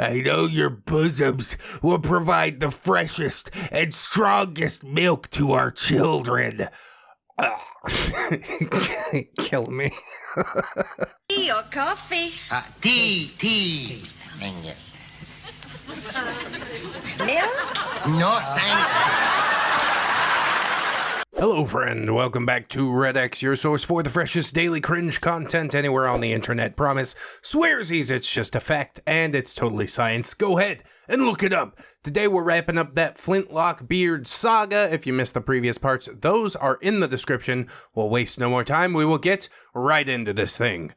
I know your bosoms will provide the freshest and strongest milk to our children. Kill me. Tea or coffee? Tea. Milk? No, thank Hello, friend. Welcome back to ReddX, your source for the freshest daily cringe content anywhere on the internet. Promise. Swearsies, it's just a fact, and it's totally science. Go ahead and look it up. Today we're wrapping up that Flintlockbeard saga. If you missed the previous parts, those are in the description. We'll waste no more time. We will get right into this thing.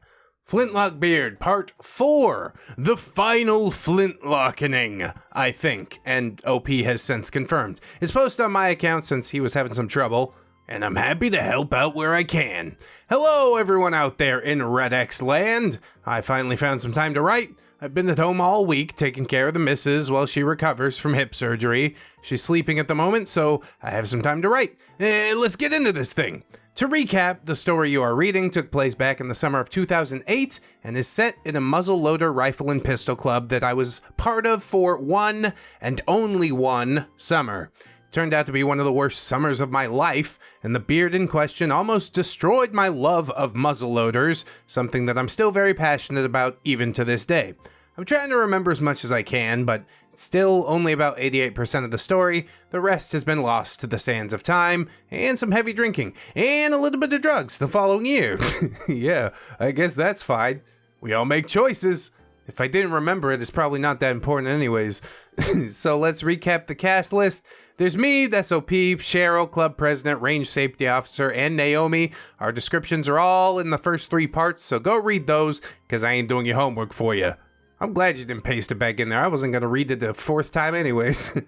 Flintlockbeard, Part 4, the final Flintlockening, I think, and OP has since confirmed. It's posted on my account since he was having some trouble, and I'm happy to help out where I can. Hello, everyone out there in ReddX land. I finally found some time to write. I've been at home all week taking care of the missus while she recovers from hip surgery. She's sleeping at the moment, so I have some time to write. Let's get into this thing. To recap, the story you are reading took place back in the summer of 2008 and is set in a muzzleloader rifle and pistol club that I was part of for one and only one summer. It turned out to be one of the worst summers of my life, and the beard in question almost destroyed my love of muzzleloaders, something that I'm still very passionate about even to this day. I'm trying to remember as much as I can, but it's still only about 88% of the story. The rest has been lost to the sands of time, and some heavy drinking, and a little bit of drugs the following year. Yeah, I guess that's fine. We all make choices. If I didn't remember it, it's probably not that important anyways. So let's recap the cast list. There's me, that's OP, Cheryl, Club President, Range Safety Officer, and Naomi. Our descriptions are all in the first 3 parts, so go read those, because I ain't doing your homework for you. I'm glad you didn't paste it back in there. I wasn't going to read it the 4th time anyways.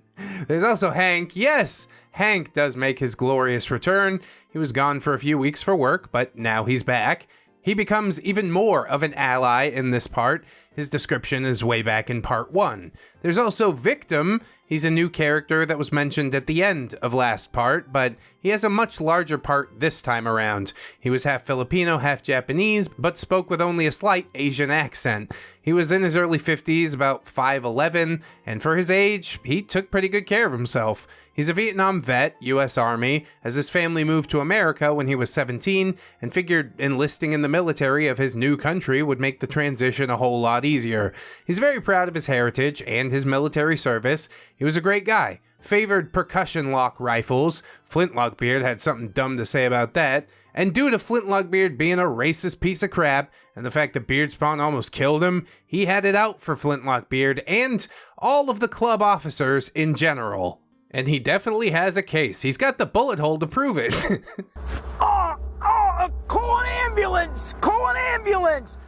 There's also Hank. Yes, Hank does make his glorious return. He was gone for a few weeks for work, but now he's back. He becomes even more of an ally in this part. His description is way back in part 1. There's also Victim. He's a new character that was mentioned at the end of last part, but he has a much larger part this time around. He was half Filipino, half Japanese, but spoke with only a slight Asian accent. He was in his early 50s, about 5'11", and for his age, he took pretty good care of himself. He's a Vietnam vet, US Army, as his family moved to America when he was 17, and figured enlisting in the military of his new country would make the transition a whole lot easier. He's very proud of his heritage and his military service. He was a great guy. Favored percussion lock rifles. Flintlockbeard had something dumb to say about that. And due to Flintlockbeard being a racist piece of crap, and the fact that Beardspawn almost killed him, he had it out for Flintlockbeard and all of the club officers in general. And he definitely has a case. He's got the bullet hole to prove it. Call an ambulance! Call an ambulance!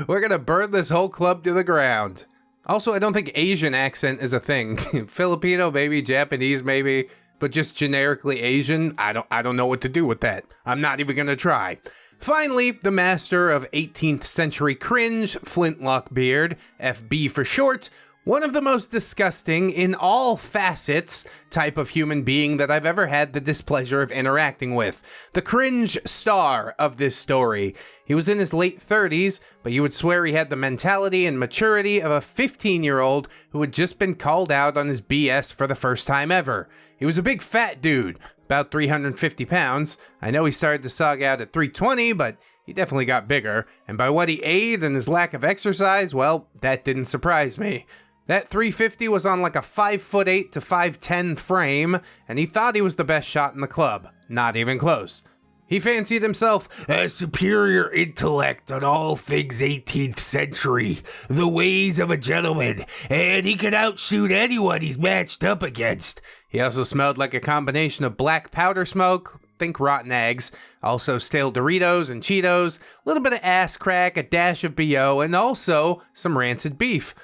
We're gonna burn this whole club to the ground. Also, I don't think Asian accent is a thing. Filipino, maybe, Japanese, maybe, but just generically Asian, I don't know what to do with that. I'm not even gonna try. Finally, the master of 18th century cringe, Flintlockbeard, FB for short, one of the most disgusting in all facets type of human being that I've ever had the displeasure of interacting with. The cringe star of this story. He was in his late 30s, but you would swear he had the mentality and maturity of a 15-year-old who had just been called out on his BS for the first time ever. He was a big fat dude, about 350 pounds. I know he started the saga out at 320, but he definitely got bigger. And by what he ate and his lack of exercise, well, that didn't surprise me. That 350 was on like a 5'8" to 5'10" frame, and he thought he was the best shot in the club. Not even close. He fancied himself a superior intellect on all things 18th century, the ways of a gentleman, and he could outshoot anyone he's matched up against. He also smelled like a combination of black powder smoke, think rotten eggs, also stale Doritos and Cheetos, a little bit of ass crack, a dash of BO, and also some rancid beef.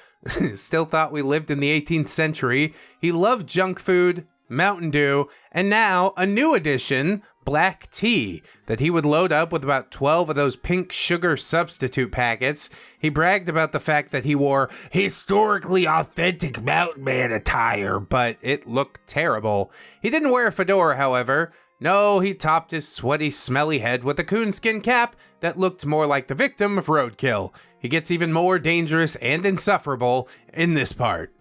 Still thought we lived in the 18th century. He loved junk food, Mountain Dew, and now a new addition, black tea, that he would load up with about 12 of those pink sugar substitute packets. He bragged about the fact that he wore historically authentic mountain man attire, but it looked terrible. He didn't wear a fedora, however. No, he topped his sweaty, smelly head with a coonskin cap that looked more like the victim of roadkill. He gets even more dangerous and insufferable in this part.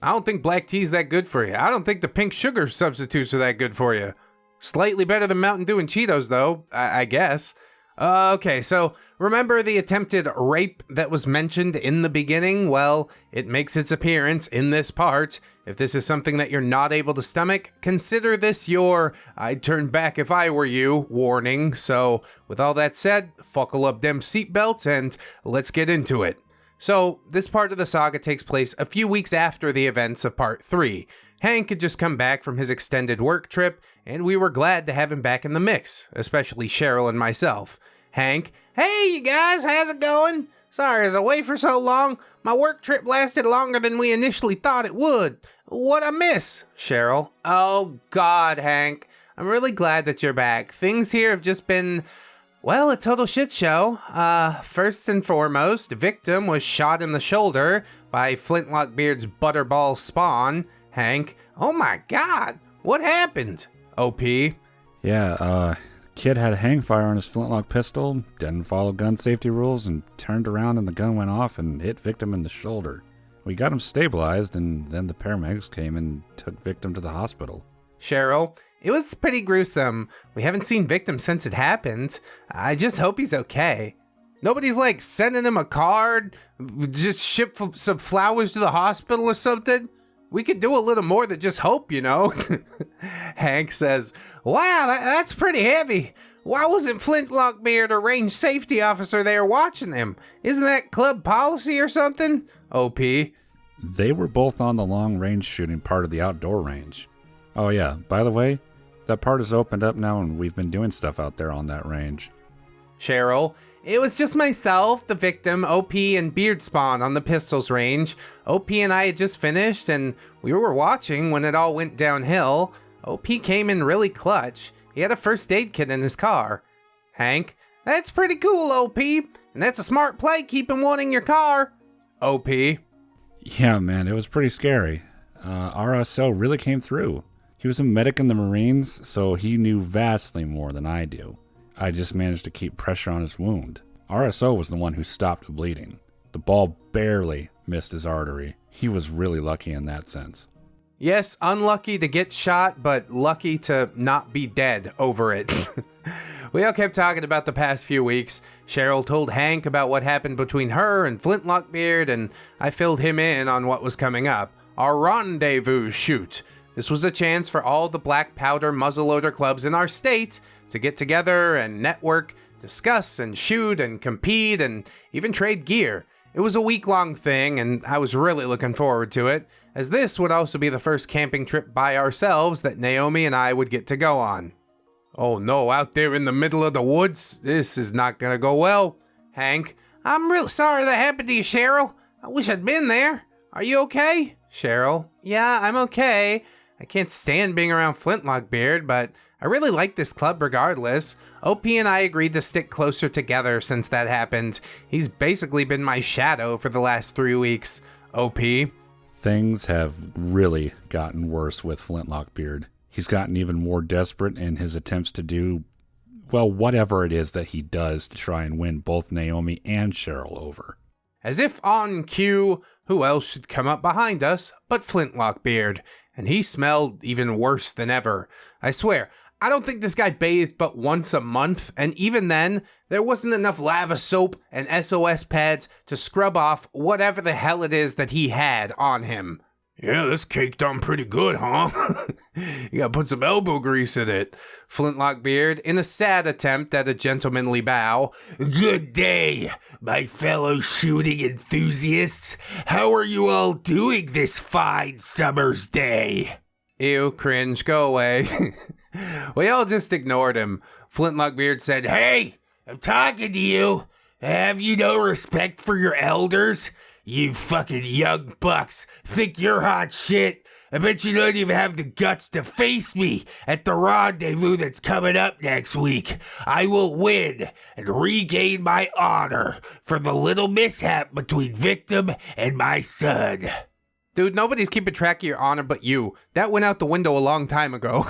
I don't think black tea's that good for you. I don't think the pink sugar substitutes are that good for you. Slightly better than Mountain Dew and Cheetos, though, I guess. Okay, so remember the attempted rape that was mentioned in the beginning? Well, it makes its appearance in this part. If this is something that you're not able to stomach, consider this your "I'd turn back if I were you" warning. So, with all that said, buckle up them seatbelts and let's get into it. So, this part of the saga takes place a few weeks after the events of part 3. Hank had just come back from his extended work trip, and we were glad to have him back in the mix, especially Cheryl and myself. Hank, "Hey, you guys, how's it going? Sorry I was away for so long. My work trip lasted longer than we initially thought it would. What'd I miss?" Cheryl, "Oh, God, Hank. I'm really glad that you're back. Things here have just been, well, a total shit show. First and foremost, victim was shot in the shoulder by Flintlockbeard's butterball spawn." Hank, "Oh my God, what happened?" OP, Yeah, kid had a hang fire on his flintlock pistol, didn't follow gun safety rules, and turned around and the gun went off and hit victim in the shoulder. We got him stabilized, and then the paramedics came and took victim to the hospital. Cheryl, "It was pretty gruesome. We haven't seen victim since it happened. I just hope he's okay. Nobody's like sending him a card, just ship some flowers to the hospital or something? We could do a little more than just hope, you know." Hank says, "Wow, that's pretty heavy. Why wasn't Flintlockbeard a range safety officer there watching him? Isn't that club policy or something?" OP, They were both on the long-range shooting part of the outdoor range. Oh yeah, by the way, that part is opened up now and we've been doing stuff out there on that range. Cheryl, "It was just myself, the victim, OP, and Beard Spawn on the pistols range. OP and I had just finished, and we were watching when it all went downhill. OP came in really clutch. He had a first aid kit in his car." Hank, "That's pretty cool, OP, and that's a smart play keeping one in your car." OP, Yeah, man, it was pretty scary. RSO really came through. He was a medic in the Marines, so he knew vastly more than I do. I just managed to keep pressure on his wound. RSO was the one who stopped the bleeding. The ball barely missed his artery. He was really lucky in that sense. Yes, unlucky to get shot, but lucky to not be dead over it. We all kept talking about the past few weeks. Cheryl told Hank about what happened between her and Flintlockbeard, and I filled him in on what was coming up. Our rendezvous shoot. This was a chance for all the black powder muzzleloader clubs in our state to get together and network, discuss and shoot and compete and even trade gear. It was a week-long thing, and I was really looking forward to it, as this would also be the first camping trip by ourselves that Naomi and I would get to go on. Oh no, out there in the middle of the woods? This is not gonna go well. Hank, "I'm real sorry that happened to you, Cheryl. I wish I'd been there. Are you okay?" Cheryl, "Yeah, I'm okay. I can't stand being around Flintlockbeard, but I really like this club regardless. OP and I agreed to stick closer together since that happened. He's basically been my shadow for the last 3 weeks." OP, Things have really gotten worse with Flintlockbeard. He's gotten even more desperate in his attempts to do, well, whatever it is that he does to try and win both Naomi and Cheryl over. As if on cue, who else should come up behind us but Flintlockbeard? And he smelled even worse than ever. I swear, I don't think this guy bathed but once a month, and even then, there wasn't enough lava soap and SOS pads to scrub off whatever the hell it is that he had on him. "Yeah, this caked on pretty good, huh?" "You gotta put some elbow grease in it." Flintlockbeard, in a sad attempt at a gentlemanly bow, Good day, my fellow shooting enthusiasts. How are you all doing this fine summer's day? "Ew, cringe, go away." We all just ignored him. Flintlockbeard said, Hey, I'm talking to you. Have you no respect for your elders? You fucking young bucks think you're hot shit. I bet you don't even have the guts to face me at the rendezvous that's coming up next week. I will win and regain my honor for the little mishap between victim and my son." "Dude, nobody's keeping track of your honor but you. That went out the window a long time ago."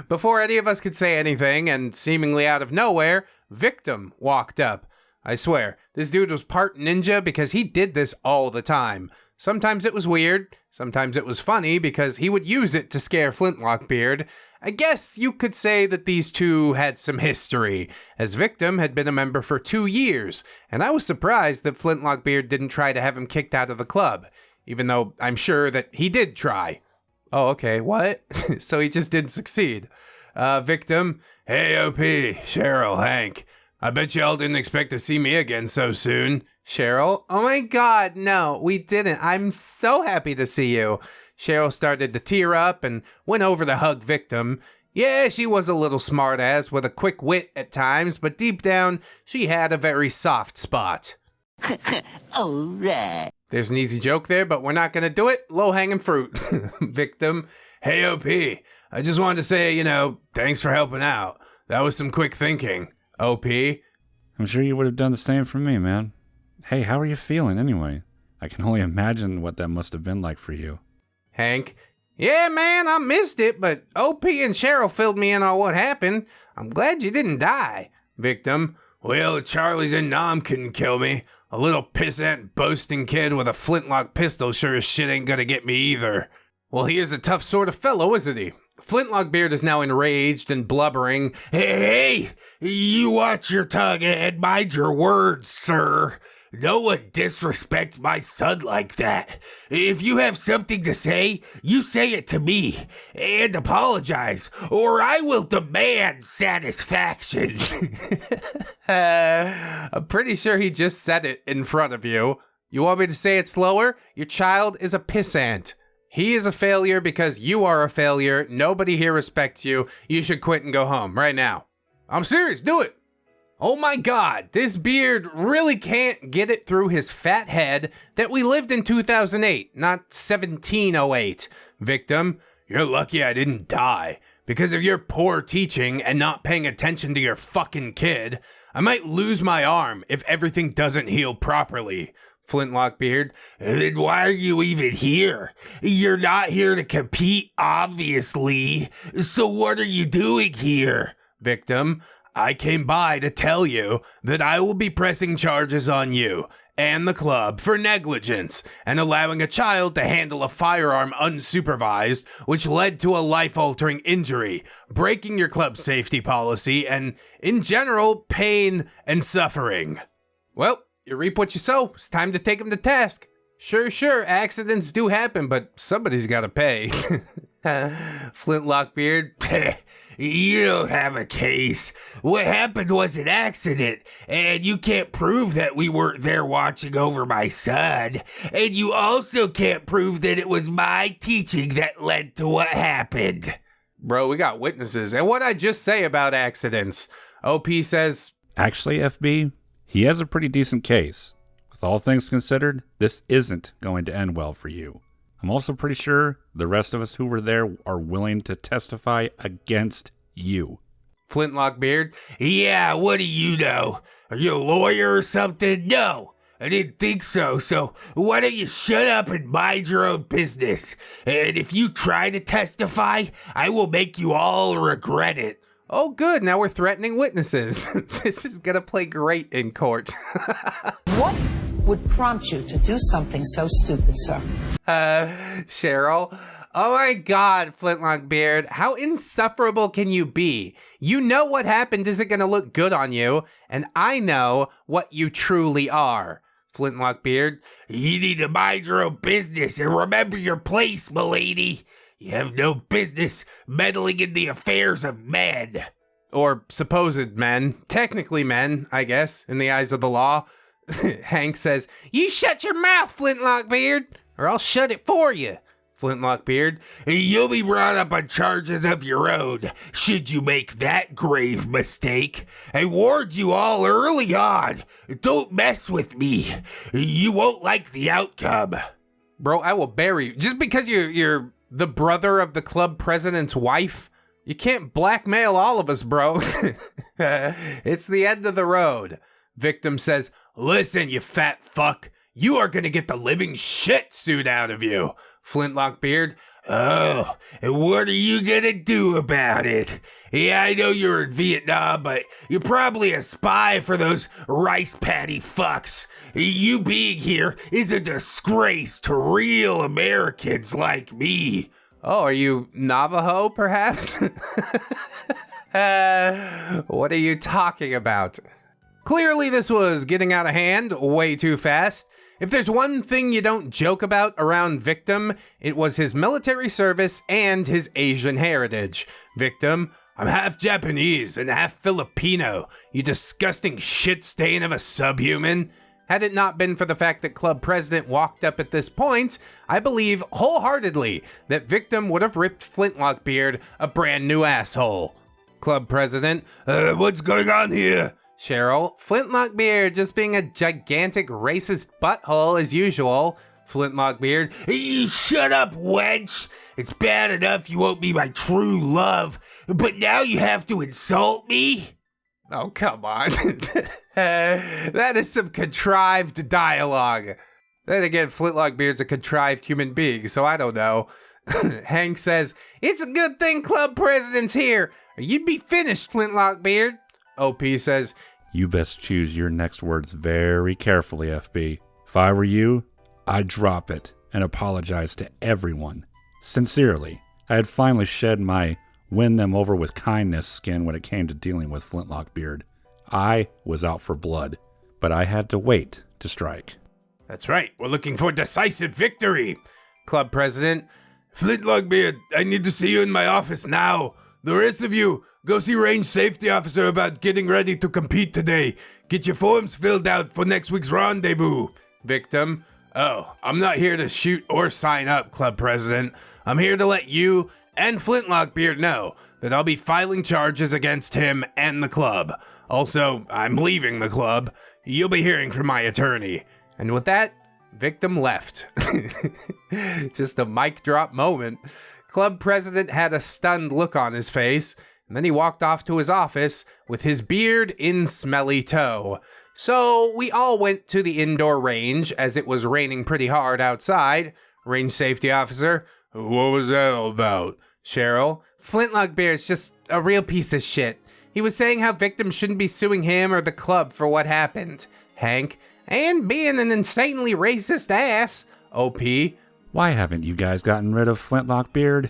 Before any of us could say anything, and seemingly out of nowhere, victim walked up. I swear, this dude was part ninja because he did this all the time. Sometimes it was weird, sometimes it was funny because he would use it to scare Flintlockbeard. I guess you could say that these two had some history, as Victim had been a member for 2 years, and I was surprised that Flintlockbeard didn't try to have him kicked out of the club, even though I'm sure that he did try. Oh, okay, what? So he just didn't succeed. Victim, hey OP, Cheryl, Hank. I bet y'all didn't expect to see me again so soon. Cheryl, oh my god, no, we didn't. I'm so happy to see you. Cheryl started to tear up and went over to hug Victim. Yeah, she was a little smartass with a quick wit at times, but deep down, she had a very soft spot. Alright. There's an easy joke there, but we're not gonna do it. Low-hanging fruit. Victim, hey OP, I just wanted to say, thanks for helping out. That was some quick thinking. OP? I'm sure you would have done the same for me, man. Hey, how are you feeling anyway? I can only imagine what that must have been like for you. Hank, yeah, man, I missed it, but OP and Cheryl filled me in on what happened. I'm glad you didn't die. Victim, well, Charlie's and Nom couldn't kill me. A little pissant boasting kid with a flintlock pistol sure as shit ain't gonna get me either. Well, he is a tough sort of fellow, isn't he? Flintlockbeard is now enraged and blubbering. Hey, you watch your tongue and mind your words, sir. No one disrespects my son like that. If you have something to say, you say it to me and apologize, or I will demand satisfaction. I'm pretty sure he just said it in front of you. You want me to say it slower? Your child is a pissant. He is a failure because you are a failure. Nobody here respects you. You should quit and go home right now. I'm serious, do it. Oh my god, this beard really can't get it through his fat head that we lived in 2008, not 1708. Victim, you're lucky I didn't die. Because of your poor teaching and not paying attention to your fucking kid, I might lose my arm if everything doesn't heal properly. Flintlockbeard, then why are you even here? You're not here to compete, obviously. So what are you doing here? Victim, I came by to tell you that I will be pressing charges on you and the club for negligence and allowing a child to handle a firearm unsupervised, which led to a life-altering injury, breaking your club's safety policy, and, in general, pain and suffering. Well, you reap what you sow. It's time to take him to task. Sure, accidents do happen, but somebody's gotta pay. Flintlockbeard, you don't have a case. What happened was an accident, and you can't prove that we weren't there watching over my son. And you also can't prove that it was my teaching that led to what happened. Bro, we got witnesses. And what'd I just say about accidents? OP says, Actually, FB, he has a pretty decent case. With all things considered, this isn't going to end well for you. I'm also pretty sure the rest of us who were there are willing to testify against you. Flintlockbeard, Yeah, what do you know? Are you a lawyer or something? No, I didn't think so. So why don't you shut up and mind your own business? And if you try to testify, I will make you all regret it. oh good, now we're threatening witnesses. This is gonna play great in court. What would prompt you to do something so stupid, sir? Cheryl. Oh my god, Flintlockbeard, how insufferable can you be? You know what happened isn't gonna look good on you, and I know what you truly are. Flintlockbeard, You need to mind your own business and remember your place, milady. You have no business meddling in the affairs of men. or supposed men, technically men, I guess, in the eyes of the law. Hank says, "You shut your mouth, Flintlockbeard, or I'll shut it for you." Flintlockbeard, You'll be brought up on charges of your own, should you make that grave mistake. I warned you all early on. Don't mess with me. You won't like the outcome. bro, I will bury you. Just because you're the brother of the club president's wife, you can't blackmail all of us, bro. It's the end of the road. Victim says, "Listen, you fat fuck. You are gonna get the living shit sued out of you." Flintlockbeard, Oh, and what are you gonna do about it? Yeah, I know you're in Vietnam, but you're probably a spy for those rice paddy fucks. You being here is a disgrace to real Americans like me. Oh, are you Navajo, perhaps? What are you talking about? Clearly, this was getting out of hand way too fast. If there's one thing you don't joke about around Victim, it was his military service and his Asian heritage. Victim, I'm half Japanese and half Filipino, you disgusting shit stain of a subhuman. Had it not been for the fact that Club President walked up at this point, I believe wholeheartedly that Victim would have ripped Flintlockbeard a brand new asshole. Club President, What's going on here? Cheryl, Flintlockbeard just being a gigantic racist butthole as usual. Flintlockbeard, You shut up, wench. It's bad enough you won't be my true love, but now you have to insult me? oh come on. That is some contrived dialogue. Then again, Flintlockbeard's a contrived human being, so I don't know. Hank says, it's a good thing Club President's here, or you'd be finished, Flintlockbeard. OP says, You best choose your next words very carefully, FB. If I were you, I'd drop it and apologize to everyone. Sincerely, I had finally shed my win them over with kindness skin when it came to dealing with Flintlockbeard. I was out for blood, but I had to wait to strike. That's right, we're looking for decisive victory. Club President, Flintlockbeard, I need to see you in my office now. The rest of you, go see range safety officer about getting ready to compete today. Get your forms filled out for next week's rendezvous. Victim, oh, I'm not here to shoot or sign up, Club President. I'm here to let you and Flintlockbeard know that I'll be filing charges against him and the club. Also, I'm leaving the club. You'll be hearing from my attorney. And with that, Victim left. Just a mic drop moment. Club President had a stunned look on his face, and then he walked off to his office with his beard in smelly tow. So we all went to the indoor range as it was raining pretty hard outside. Range safety officer, What was that all about? Cheryl, Flintlockbeard's just a real piece of shit. He was saying how Victim shouldn't be suing him or the club for what happened. Hank, and being an insanely racist ass. OP, Why haven't you guys gotten rid of Flintlockbeard?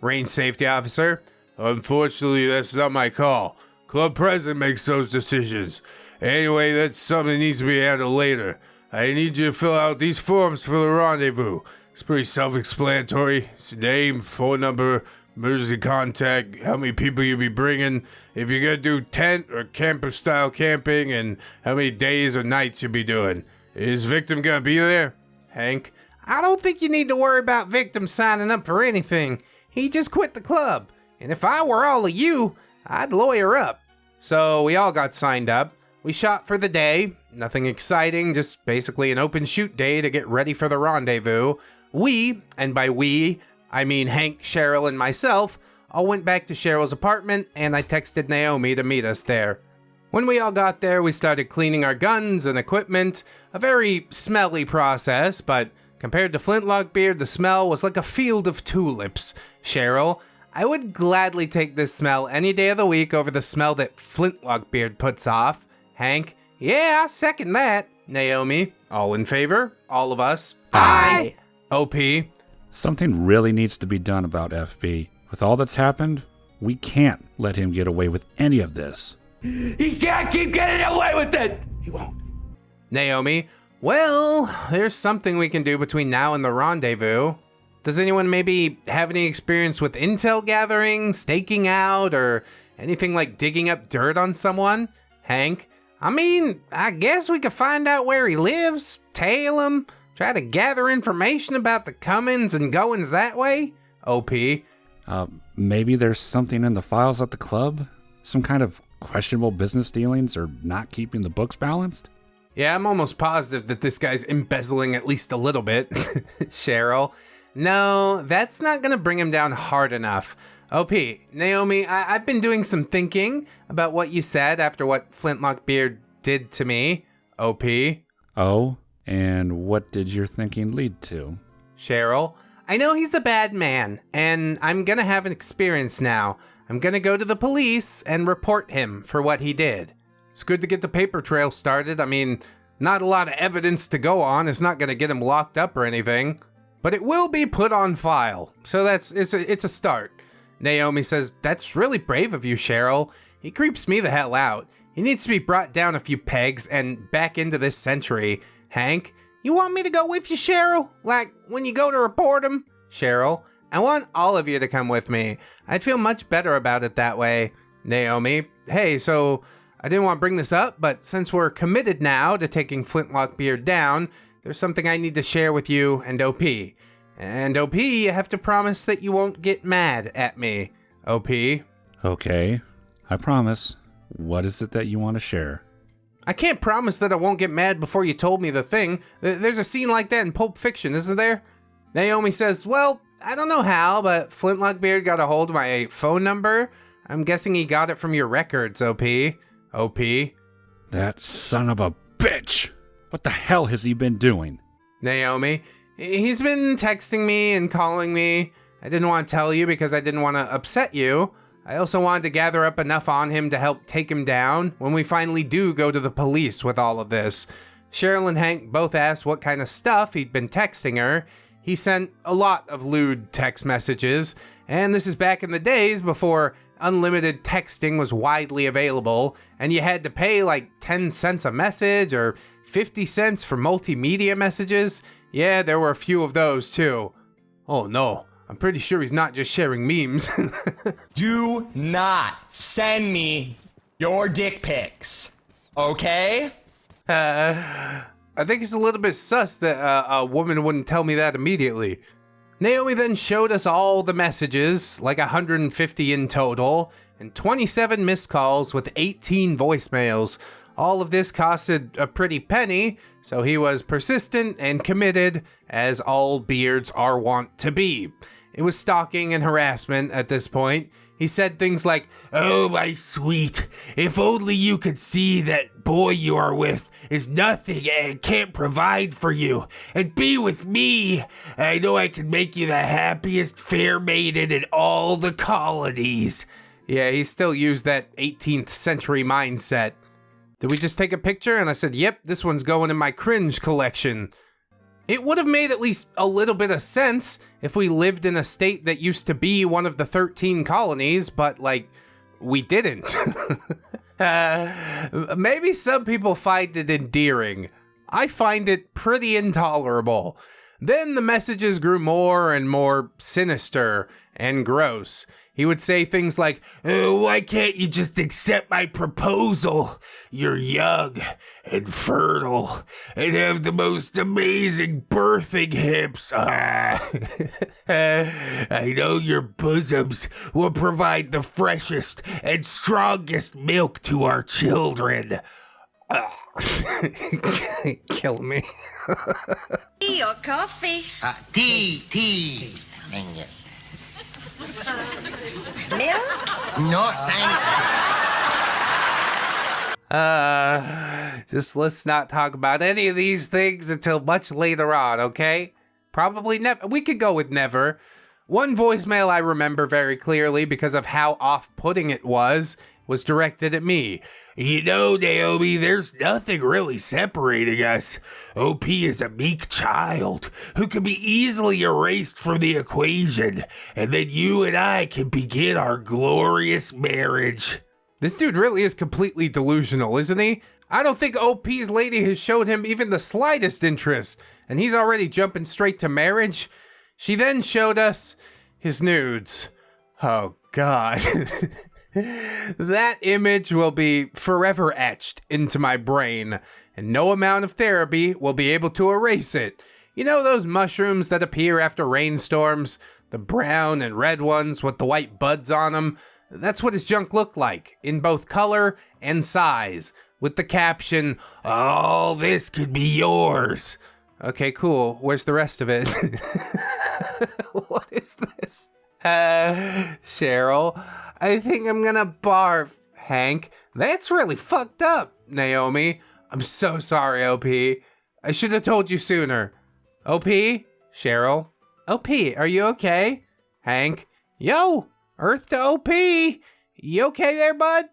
range safety officer. Unfortunately, that's not my call. Club president makes those decisions. Anyway, that's something that needs to be handled later. I need you to fill out these forms for the rendezvous. It's pretty self-explanatory. It's name, phone number, emergency contact, how many people you'll be bringing, if you're gonna do tent or camper-style camping, and how many days or nights you'll be doing. Is Victim gonna be there? Hank, I don't think you need to worry about Victim signing up for anything. He just quit the club. And if I were all of you, I'd lawyer up. So we all got signed up. We shot for the day. Nothing exciting, just basically an open shoot day to get ready for the rendezvous. We, and by we, I mean Hank, Cheryl, and myself, all went back to Cheryl's apartment, and I texted Naomi to meet us there. When we all got there, we started cleaning our guns and equipment. A very smelly process, but compared to Flintlockbeard, the smell was like a field of tulips. Cheryl, I would gladly take this smell any day of the week over the smell that Flintlockbeard puts off. Hank, yeah, I second that. Naomi, all in favor? All of us? Aye. OP, Something really needs to be done about FB. With all that's happened, we can't let him get away with any of this. He can't keep getting away with it. He won't. Naomi, well, there's something we can do between now and the rendezvous. Does anyone maybe have any experience with intel gathering, staking out, or anything like digging up dirt on someone? Hank, I mean, I guess we could find out where he lives, tail him, try to gather information about the comings and goings that way. OP, Maybe there's something in the files at the club? Some kind of questionable business dealings or not keeping the books balanced? yeah, I'm almost positive that this guy's embezzling at least a little bit. Cheryl, no, that's not gonna bring him down hard enough. OP, Naomi, I've been doing some thinking about what you said after what Flintlockbeard did to me. OP, Oh, and what did your thinking lead to? Cheryl, I know he's a bad man, and I'm gonna have an experience now. I'm gonna go to the police and report him for what he did. It's good to get the paper trail started. I mean, not a lot of evidence to go on. It's not gonna get him locked up or anything, but it will be put on file. So it's a start. Naomi says, that's really brave of you, Cheryl. He creeps me the hell out. He needs to be brought down a few pegs and back into this century. Hank, you want me to go with you, Cheryl? Like, when you go to report him? Cheryl, I want all of you to come with me. I'd feel much better about it that way. Naomi, hey, so I didn't want to bring this up, but since we're committed now to taking Flintlockbeard down, there's something I need to share with you and OP. And OP, you have to promise that you won't get mad at me. OP? Okay, I promise. What is it that you want to share? I can't promise that I won't get mad before you told me the thing. There's a scene like that in Pulp Fiction, isn't there? Naomi says, well, I don't know how, but Flintlockbeard got a hold of my phone number. I'm guessing he got it from your records, OP. OP? That son of a bitch! What the hell has he been doing? Naomi, he's been texting me and calling me. I didn't want to tell you because I didn't want to upset you. I also wanted to gather up enough on him to help take him down when we finally do go to the police with all of this. Cheryl and Hank both asked what kind of stuff he'd been texting her. He sent a lot of lewd text messages, and this is back in the days before unlimited texting was widely available, and you had to pay like 10 cents a message or 50 cents for multimedia messages. Yeah, there were a few of those too. Oh no. I'm pretty sure he's not just sharing memes. Do not send me your dick pics, okay? I think it's a little bit sus that a woman wouldn't tell me that immediately. Naomi then showed us all the messages, like 150 in total, and 27 missed calls with 18 voicemails. All of this costed a pretty penny, so he was persistent and committed, as all beards are wont to be. It was stalking and harassment at this point. He said things like, oh, my sweet, if only you could see that boy you are with is nothing and can't provide for you, and be with me. I know I can make you the happiest fair maiden in all the colonies. Yeah, he still used that 18th century mindset. Did we just take a picture? And I said, yep, this one's going in my cringe collection. It would have made at least a little bit of sense if we lived in a state that used to be one of the 13 colonies, but like, we didn't. Maybe some people find it endearing. I find it pretty intolerable. Then the messages grew more and more sinister and gross. He would say things like, oh, why can't you just accept my proposal? You're young and fertile and have the most amazing birthing hips. I know your bosoms will provide the freshest and strongest milk to our children. Kill me. Tea or coffee? Tea. Thank you. Milk? No, thank Just let's not talk about any of these things until much later on, okay? Probably never. We could go with never. One voicemail I remember very clearly because of how off-putting it was directed at me. You know, Naomi, there's nothing really separating us. OP is a meek child who can be easily erased from the equation, and then you and I can begin our glorious marriage. This dude really is completely delusional, isn't he? I don't think OP's lady has showed him even the slightest interest, and he's already jumping straight to marriage. She then showed us his nudes. Oh, God. That image will be forever etched into my brain, and no amount of therapy will be able to erase it. You know those mushrooms that appear after rainstorms? The brown and red ones with the white buds on them? That's what his junk looked like, in both color and size, with the caption, all this could be yours. Okay, cool. Where's the rest of it? What is this? Cheryl, I think I'm gonna barf. Hank, that's really fucked up. Naomi, I'm so sorry, OP. I should have told you sooner. OP? Cheryl? OP, are you okay? Hank, yo, Earth to OP. You okay there, bud?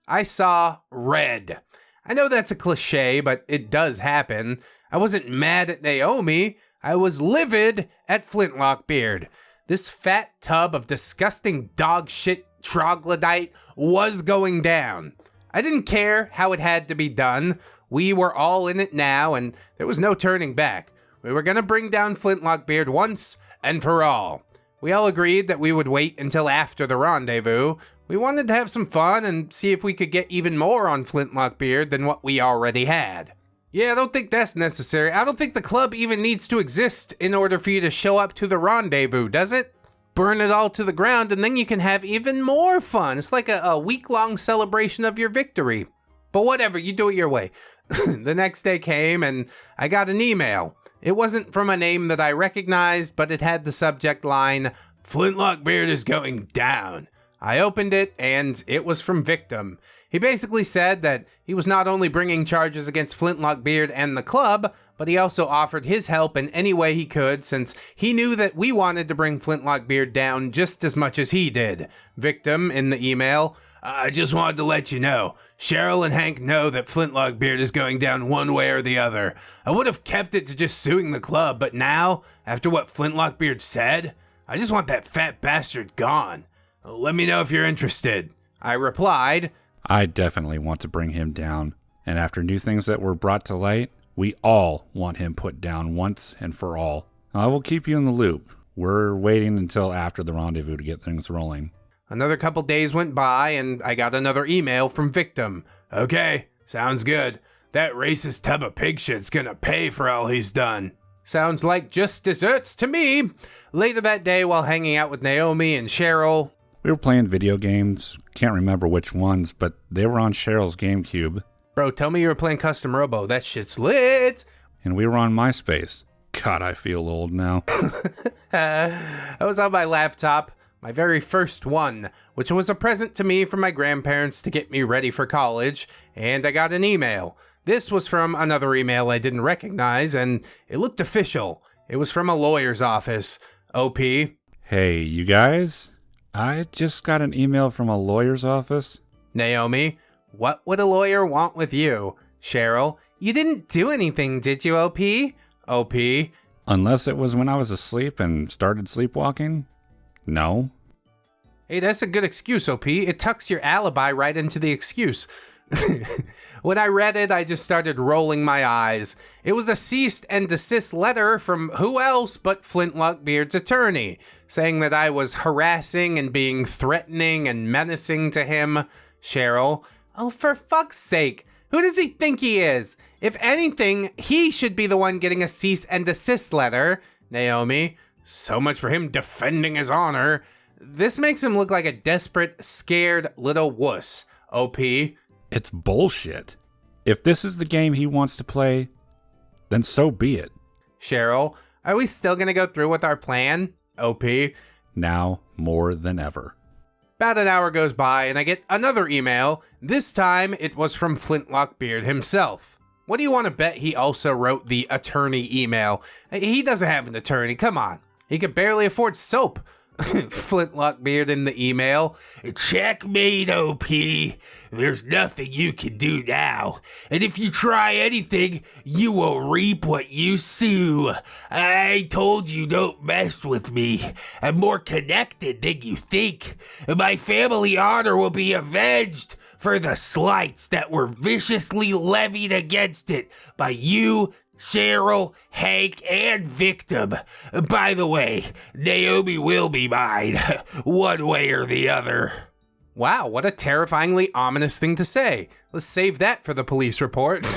I saw red. I know that's a cliche, but it does happen. I wasn't mad at Naomi. I was livid at Flintlockbeard. This fat tub of disgusting dog shit troglodyte was going down. I didn't care how it had to be done. We were all in it now, and there was no turning back. We were gonna bring down Flintlockbeard once and for all. We all agreed that we would wait until after the rendezvous. We wanted to have some fun and see if we could get even more on Flintlockbeard than what we already had. Yeah, I don't think that's necessary. I don't think the club even needs to exist in order for you to show up to the rendezvous, does it? Burn it all to the ground and then you can have even more fun. It's like a week-long celebration of your victory. But whatever, you do it your way. The next day came and I got an email. It wasn't from a name that I recognized, but it had the subject line, "Flintlockbeard is going down." I opened it and it was from Victim. He basically said that he was not only bringing charges against Flintlockbeard and the club, but he also offered his help in any way he could since he knew that we wanted to bring Flintlockbeard down just as much as he did. Victim in the email, "I just wanted to let you know, Cheryl and Hank know that Flintlockbeard is going down one way or the other. I would have kept it to just suing the club, but now, after what Flintlockbeard said, I just want that fat bastard gone. Let me know if you're interested." I replied, I definitely want to bring him down. And after new things that were brought to light, we all want him put down once and for all. I will keep you in the loop. We're waiting until after the rendezvous to get things rolling. Another couple days went by and I got another email from Victim. "Okay, sounds good. That racist tub of pig shit's gonna pay for all he's done." Sounds like just desserts to me. Later that day, while hanging out with Naomi and Cheryl, We were playing video games. Can't remember which ones, but they were on Cheryl's GameCube. Bro, tell me you were playing Custom Robo. That shit's lit. And we were on MySpace. God, I feel old now. I was on my laptop, my very first one, which was a present to me from my grandparents to get me ready for college, and I got an email. This was from another email I didn't recognize, and it looked official. It was from a lawyer's office. OP. Hey, you guys? I just got an email from a lawyer's office. Naomi. What would a lawyer want with you? Cheryl. You didn't do anything, did you, OP? OP. Unless it was when I was asleep and started sleepwalking? No. Hey, that's a good excuse, OP. It tucks your alibi right into the excuse. When I read it, I just started rolling my eyes. It was a cease and desist letter from who else but Flintlockbeard's attorney, saying that I was harassing and being threatening and menacing to him. Cheryl. Oh, for fuck's sake. Who does he think he is? If anything, he should be the one getting a cease and desist letter. Naomi. So much for him defending his honor. This makes him look like a desperate, scared little wuss. OP. It's bullshit. If this is the game he wants to play, then so be it. Cheryl. Are we still gonna go through with our plan? OP. Now more than ever. About an hour goes by and I get another email. This time it was from Flintlockbeard himself. What do you want to bet he also wrote the attorney email? He doesn't have an attorney, come on. He could barely afford soap. Flintlockbeard in the email. "Checkmate, OP. There's nothing you can do now. And if you try anything, you will reap what you sow. I told you don't mess with me. I'm more connected than you think. My family honor will be avenged for the slights that were viciously levied against it by you, Cheryl, Hank, and Victim. By the way, Naomi will be mine, one way or the other." Wow, what a terrifyingly ominous thing to say. Let's save that for the police report.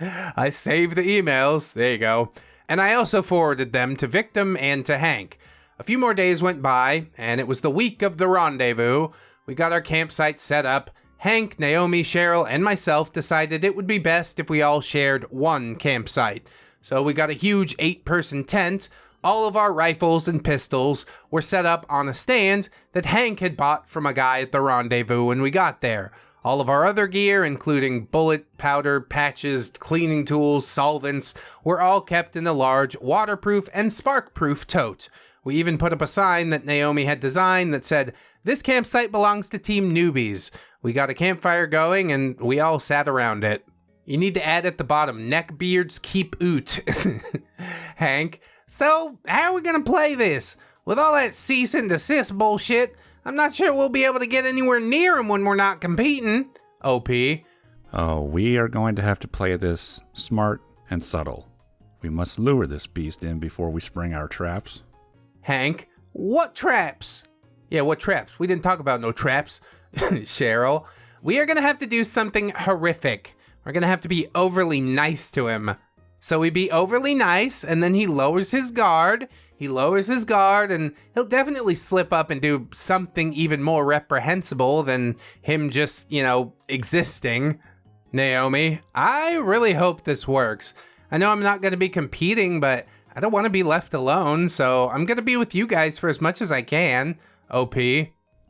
I saved the emails. There you go. And I also forwarded them to Victim and to Hank. A few more days went by, and it was the week of the rendezvous. We got our campsite set up. Hank, Naomi, Cheryl, and myself decided it would be best if we all shared one campsite. So we got a huge 8-person tent. All of our rifles and pistols were set up on a stand that Hank had bought from a guy at the rendezvous when we got there. All of our other gear, including bullet, powder, patches, cleaning tools, solvents, were all kept in a large waterproof and spark-proof tote. We even put up a sign that Naomi had designed that said, "This campsite belongs to Team Newbies." We got a campfire going and we all sat around it. You need to add at the bottom, Neckbeards keep oot. Hank, so how are we gonna play this? With all that cease and desist bullshit, I'm not sure we'll be able to get anywhere near him when we're not competing. OP. Oh, we are going to have to play this smart and subtle. We must lure this beast in before we spring our traps. Hank, what traps? Yeah, what traps? We didn't talk about no traps. Cheryl, we are gonna have to do something horrific. We're gonna have to be overly nice to him. So we be overly nice, and then he lowers his guard. And he'll definitely slip up and do something even more reprehensible than him just, existing. Naomi, I really hope this works. I know I'm not gonna be competing, but I don't want to be left alone, so I'm gonna be with you guys for as much as I can. OP.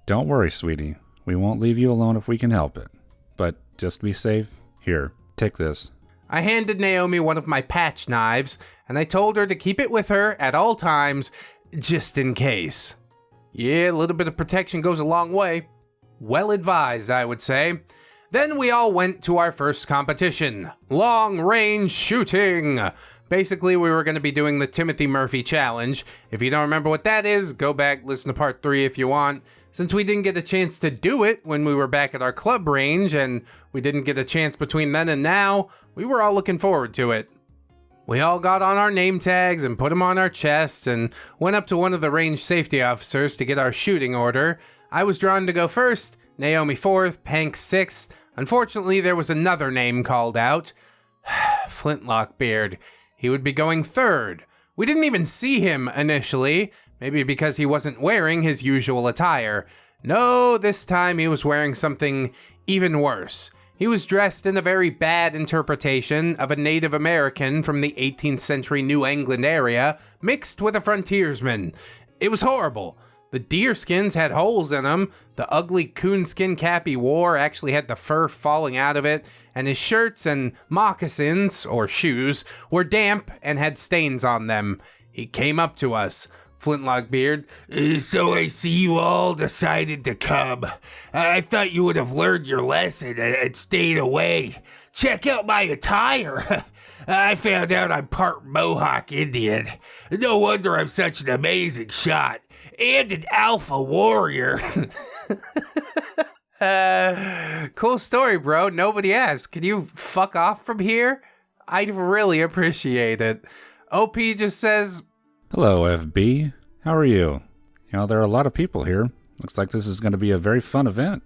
Don't worry, sweetie. We won't leave you alone if we can help it. But just be safe. Here, take this. I handed Naomi one of my patch knives, and I told her to keep it with her at all times, just in case. Yeah, a little bit of protection goes a long way. Well advised, I would say. Then we all went to our first competition, long-range shooting. Basically, we were going to be doing the Timothy Murphy challenge. If you don't remember what that is, go back, listen to part 3 if you want. Since we didn't get a chance to do it when we were back at our club range, and we didn't get a chance between then and now, we were all looking forward to it. We all got on our name tags and put them on our chests and went up to one of the range safety officers to get our shooting order. I was drawn to go first, Naomi 4th, Hank 6th. Unfortunately, there was another name called out. Flintlockbeard. He would be going 3rd. We didn't even see him initially, maybe because he wasn't wearing his usual attire. No, this time he was wearing something even worse. He was dressed in a very bad interpretation of a Native American from the 18th century New England area, mixed with a frontiersman. It was horrible. The deer skins had holes in them, the ugly coonskin cap he wore actually had the fur falling out of it, and his shirts and moccasins, or shoes, were damp and had stains on them. He came up to us. Flintlockbeard, So I see you all decided to come. I thought you would have learned your lesson and stayed away. Check out my attire. I found out I'm part Mohawk Indian. No wonder I'm such an amazing shot. And an alpha warrior. Cool story, bro. Nobody asked. Can you fuck off from here? I'd really appreciate it. OP just says, Hello, FB. How are you? There are a lot of people here. Looks like this is going to be a very fun event.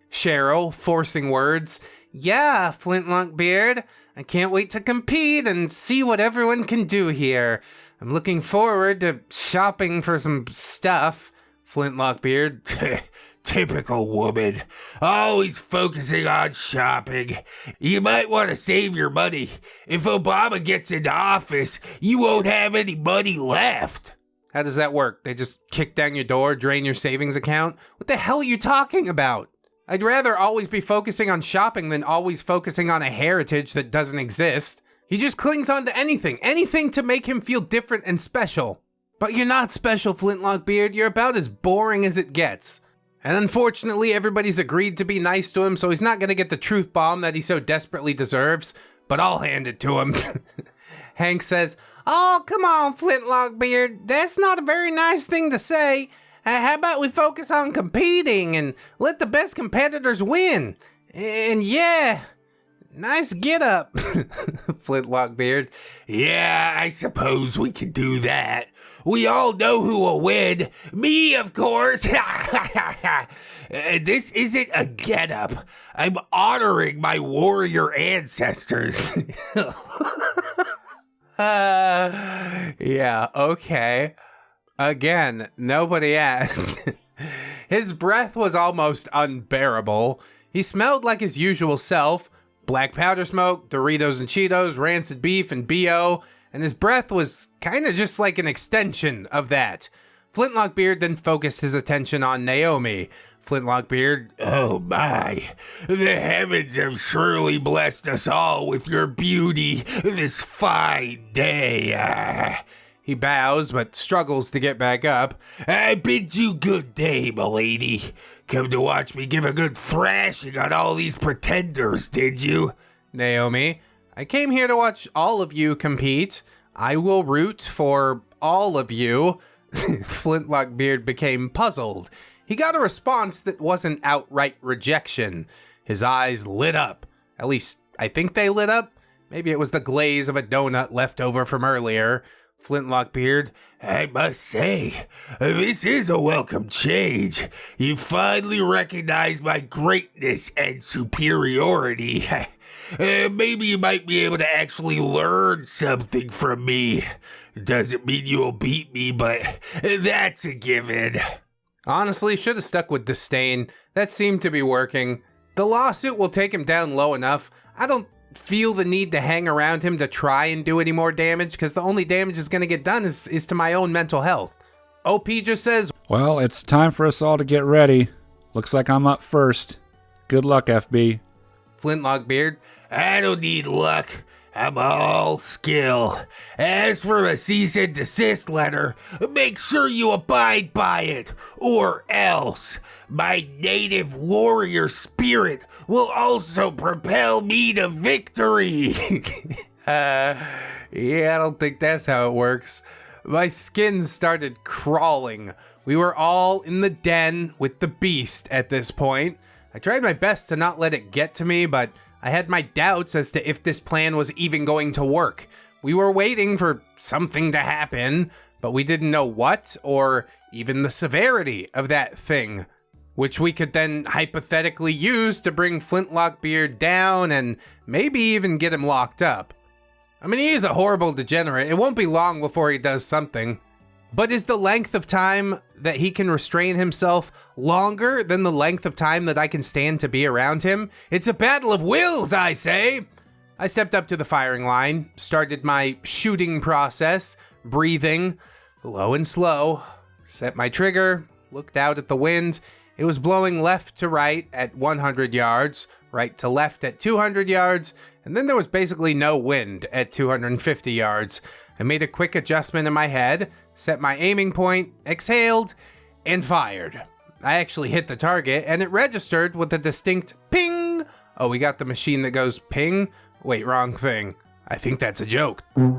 Cheryl, forcing words, yeah, Flintlockbeard. I can't wait to compete and see what everyone can do here. I'm looking forward to shopping for some stuff. Flintlockbeard, Typical woman. Always focusing on shopping. You might want to save your money. If Obama gets into office, you won't have any money left. How does that work? They just kick down your door, drain your savings account? What the hell are you talking about? I'd rather always be focusing on shopping than always focusing on a heritage that doesn't exist. He just clings on to anything to make him feel different and special. But you're not special, Flintlockbeard. You're about as boring as it gets. And unfortunately, everybody's agreed to be nice to him, so he's not gonna get the truth bomb that he so desperately deserves. But I'll hand it to him. Hank says, oh, come on, Flintlockbeard. That's not a very nice thing to say. How about we focus on competing and let the best competitors win? And yeah, nice get up, Flintlockbeard. Yeah, I suppose we could do that. We all know who will win. Me, of course. This isn't a get-up. I'm honoring my warrior ancestors. Yeah, okay. Again, nobody asked. His breath was almost unbearable. He smelled like his usual self. Black powder smoke, Doritos and Cheetos, rancid beef, and BO. And his breath was kind of just like an extension of that. Flintlockbeard then focused his attention on Naomi. Flintlockbeard, oh my, the heavens have surely blessed us all with your beauty this fine day. He bows, but struggles to get back up. I bid you good day, milady. Come to watch me give a good thrashing on all these pretenders, did you? Naomi, I came here to watch all of you compete. I will root for all of you. Flintlockbeard became puzzled. He got a response that wasn't outright rejection. His eyes lit up. At least, I think they lit up. Maybe it was the glaze of a donut left over from earlier. Flintlockbeard, I must say, this is a welcome change. You finally recognize my greatness and superiority. Maybe you might be able to actually learn something from me. Doesn't mean you'll beat me, but that's a given. honestly, should have stuck with disdain. That seemed to be working. The lawsuit will take him down low enough. I don't feel the need to hang around him to try and do any more damage, because the only damage is going to get done is to my own mental health. OP just says, Well, it's time for us all to get ready. Looks like I'm up first. Good luck, FB. Flintlockbeard, I don't need luck. I'm all skill. As for the cease and desist letter, make sure you abide by it, or else my native warrior spirit will also propel me to victory. yeah, I don't think that's how it works. My skin started crawling. We were all in the den with the beast at this point. I tried my best to not let it get to me, but I had my doubts as to if this plan was even going to work. We were waiting for something to happen, but we didn't know what or even the severity of that thing, which we could then hypothetically use to bring Flintlockbeard down and maybe even get him locked up. I mean, he is a horrible degenerate. It won't be long before he does something. But is the length of time that he can restrain himself longer than the length of time that I can stand to be around him? It's a battle of wills, I say. I stepped up to the firing line, started my shooting process, breathing low and slow, set my trigger, looked out at the wind. It was blowing left to right at 100 yards, right to left at 200 yards, and then there was basically no wind at 250 yards. I made a quick adjustment in my head, set my aiming point, exhaled, and fired. I actually hit the target, and it registered with a distinct ping. Oh, we got the machine that goes ping? Wait, wrong thing. I think that's a joke. I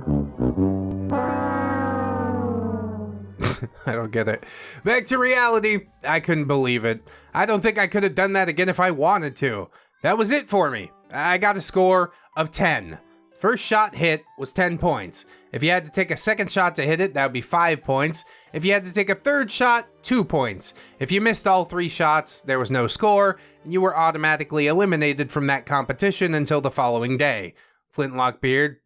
don't get it. Back to reality. I couldn't believe it. I don't think I could have done that again if I wanted to. That was it for me. I got a score of 10. First shot hit was 10 points. If you had to take a second shot to hit it, that would be 5 points. If you had to take a third shot, 2 points. If you missed all 3 shots, there was no score, and you were automatically eliminated from that competition until the following day. Flintlockbeard.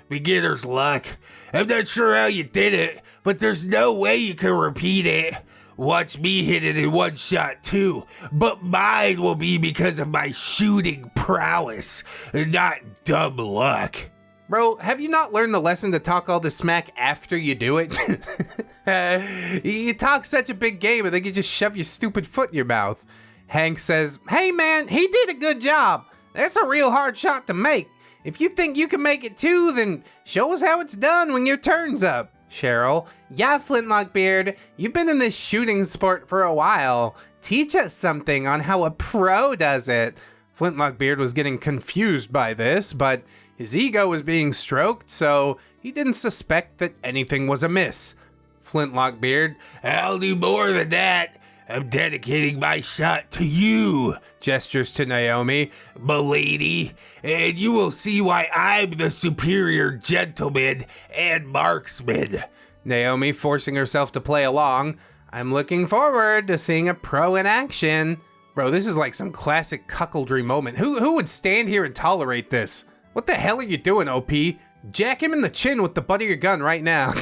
Beginner's luck. I'm not sure how you did it, but there's no way you can repeat it. Watch me hit it in one shot too, but mine will be because of my shooting prowess, not dumb luck. Bro, have you not learned the lesson to talk all this smack after you do it? You talk such a big game and then you just shove your stupid foot in your mouth. Hank says, "Hey man, he did a good job. That's a real hard shot to make. If you think you can make it too, then show us how it's done when your turn's up." Cheryl, "Yeah, Flintlockbeard, you've been in this shooting sport for a while. Teach us something on how a pro does it." Flintlockbeard was getting confused by this, but his ego was being stroked, so he didn't suspect that anything was amiss. Flintlockbeard, "I'll do more than that. I'm dedicating my shot to you," gestures to Naomi, "milady, and you will see why I'm the superior gentleman and marksman." Naomi forcing herself to play along. "I'm looking forward to seeing a pro in action." Bro, this is like some classic cuckoldry moment. Who would stand here and tolerate this? What the hell are you doing, OP? Jack him in the chin with the butt of your gun right now.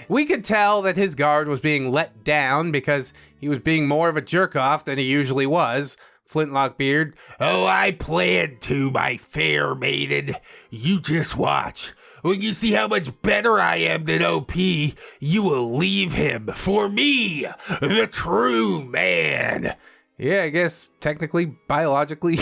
We could tell that his guard was being let down because he was being more of a jerk-off than he usually was. Flintlockbeard, "Oh, I planned to, my fair maiden. You just watch. When you see how much better I am than OP, you will leave him for me, the true man." Yeah, I guess technically, biologically.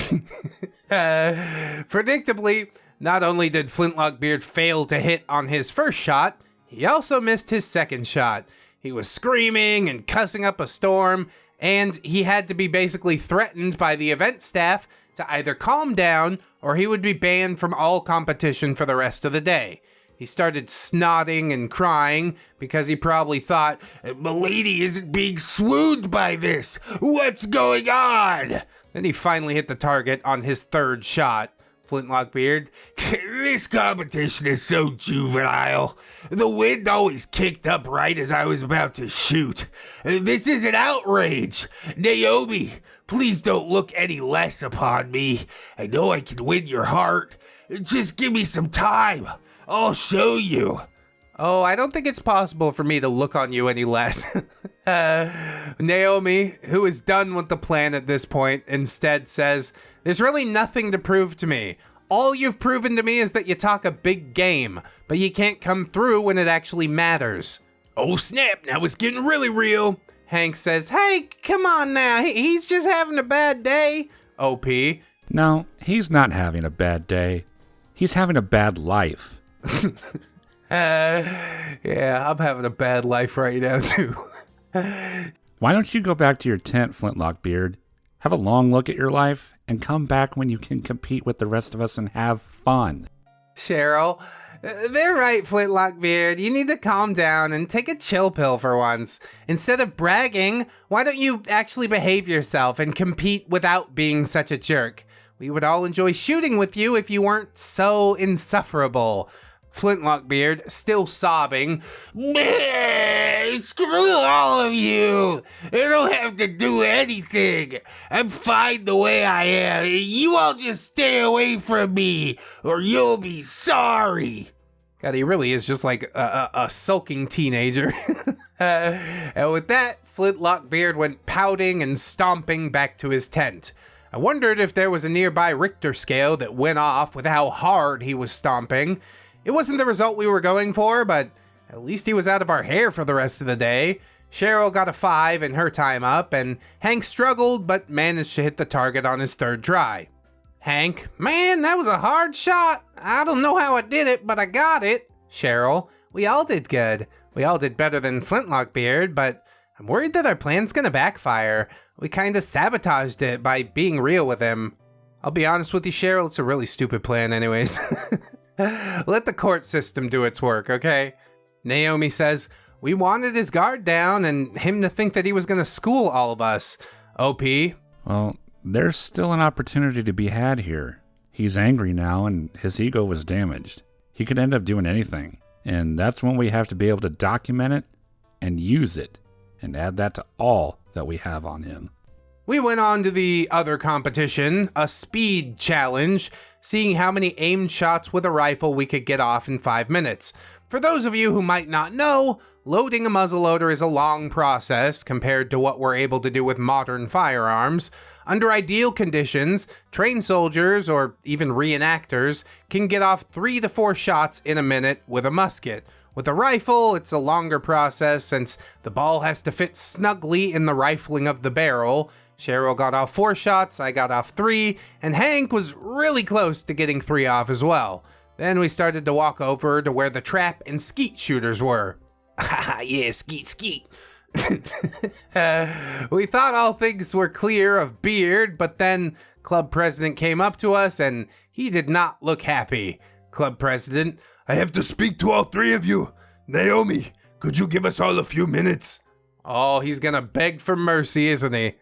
Predictably, Not only did Flintlockbeard fail to hit on his first shot, he also missed his second shot. He was screaming and cussing up a storm, and he had to be basically threatened by the event staff to either calm down or he would be banned from all competition for the rest of the day. He started snotting and crying because he probably thought, "Milady isn't being swooned by this. What's going on?" Then he finally hit the target on his third shot. Flintlockbeard, "This competition is so juvenile. The wind always kicked up right as I was about to shoot. This is an outrage. Naomi, please don't look any less upon me. I know I can win your heart. Just give me some time. I'll show you." Oh, I don't think it's possible for me to look on you any less. Naomi, who is done with the plan at this point, instead says, "There's really nothing to prove to me. All you've proven to me is that you talk a big game, but you can't come through when it actually matters." "Oh snap, now it's getting really real." Hank says, "Hey, come on now. He's just having a bad day." OP, No, he's not having a bad day. He's having a bad life. Yeah, I'm having a bad life right now, too. Why don't you go back to your tent, Flintlockbeard? Have a long look at your life and come back when you can compete with the rest of us and have fun. Cheryl, they're right, Flintlockbeard. You need to calm down and take a chill pill for once. Instead of bragging, why don't you actually behave yourself and compete without being such a jerk? We would all enjoy shooting with you if you weren't so insufferable. Flintlockbeard, still sobbing, "Screw all of you. I don't have to do anything. I'm fine the way I am. You all just stay away from me or you'll be sorry." God, he really is just like a sulking teenager. And with that, Flintlockbeard went pouting and stomping back to his tent. I wondered if there was a nearby Richter scale that went off with how hard he was stomping. It wasn't the result we were going for, but at least he was out of our hair for the rest of the day. Cheryl got a 5 in her time up, and Hank struggled but managed to hit the target on his third try. Hank, "Man, that was a hard shot. I don't know how I did it, but I got it." Cheryl, "We all did good. We all did better than Flintlockbeard, but I'm worried that our plan's gonna backfire. We kinda sabotaged it by being real with him." I'll be honest with you, Cheryl, it's a really stupid plan anyways. Let the court system do its work, okay? Naomi says, "We wanted his guard down and him to think that he was gonna school all of us." OP, Well, there's still an opportunity to be had here. He's angry now and his ego was damaged. He could end up doing anything. And that's when we have to be able to document it and use it and add that to all that we have on him. We went on to the other competition, a speed challenge, seeing how many aimed shots with a rifle we could get off in 5 minutes. For those of you who might not know, loading a muzzleloader is a long process compared to what we're able to do with modern firearms. Under ideal conditions, trained soldiers or even reenactors can get off 3 to 4 shots in a minute with a musket. With a rifle, it's a longer process since the ball has to fit snugly in the rifling of the barrel. Cheryl got off 4 shots, I got off 3, and Hank was really close to getting 3 off as well. Then we started to walk over to where the trap and skeet shooters were. Haha, yeah, skeet. We thought all things were clear of Beard, but then Club President came up to us and he did not look happy. Club President, "I have to speak to all 3 of you. Naomi, could you give us all a few minutes?" Oh, he's gonna beg for mercy, isn't he?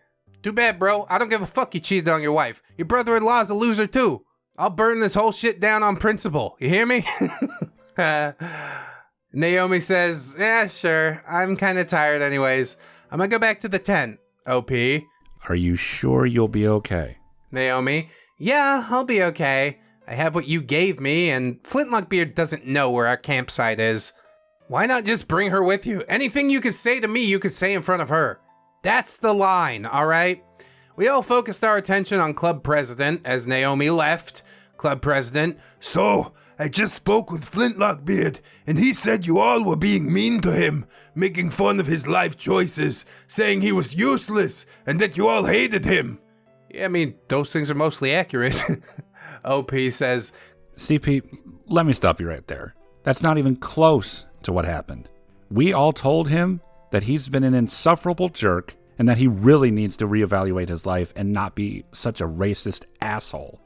Too bad, bro. I don't give a fuck you cheated on your wife. Your brother-in-law's a loser, too. I'll burn this whole shit down on principle. You hear me? Naomi says, "Yeah, sure. I'm kind of tired anyways. I'm gonna go back to the tent." OP. Are you sure you'll be okay? Naomi. "Yeah, I'll be okay. I have what you gave me, and Flintlockbeard doesn't know where our campsite is." Why not just bring her with you? Anything you could say to me, you could say in front of her. That's the line, all right? We all focused our attention on Club President as Naomi left. Club President, "So, I just spoke with Flintlockbeard, and he said you all were being mean to him, making fun of his life choices, saying he was useless, and that you all hated him." Yeah, I mean, those things are mostly accurate. OP says, CP, let me stop you right there. That's not even close to what happened. We all told him that he's been an insufferable jerk and that he really needs to reevaluate his life and not be such a racist asshole.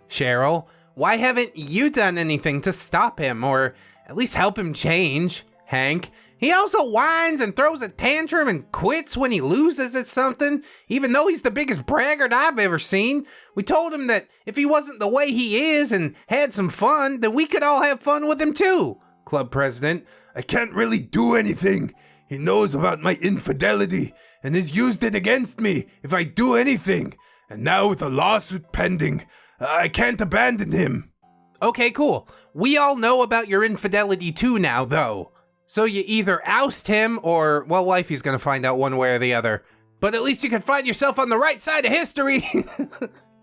Cheryl, why haven't you done anything to stop him or at least help him change? Hank, he also whines and throws a tantrum and quits when he loses at something, even though he's the biggest braggart I've ever seen. We told him that if he wasn't the way he is and had some fun, then we could all have fun with him too. Club president, I can't really do anything. He knows about my infidelity and has used it against me if I do anything. And now with a lawsuit pending, I can't abandon him. Okay, cool. We all know about your infidelity too now, though. So you either oust him or, well, wifey's gonna find out one way or the other. But at least you can find yourself on the right side of history.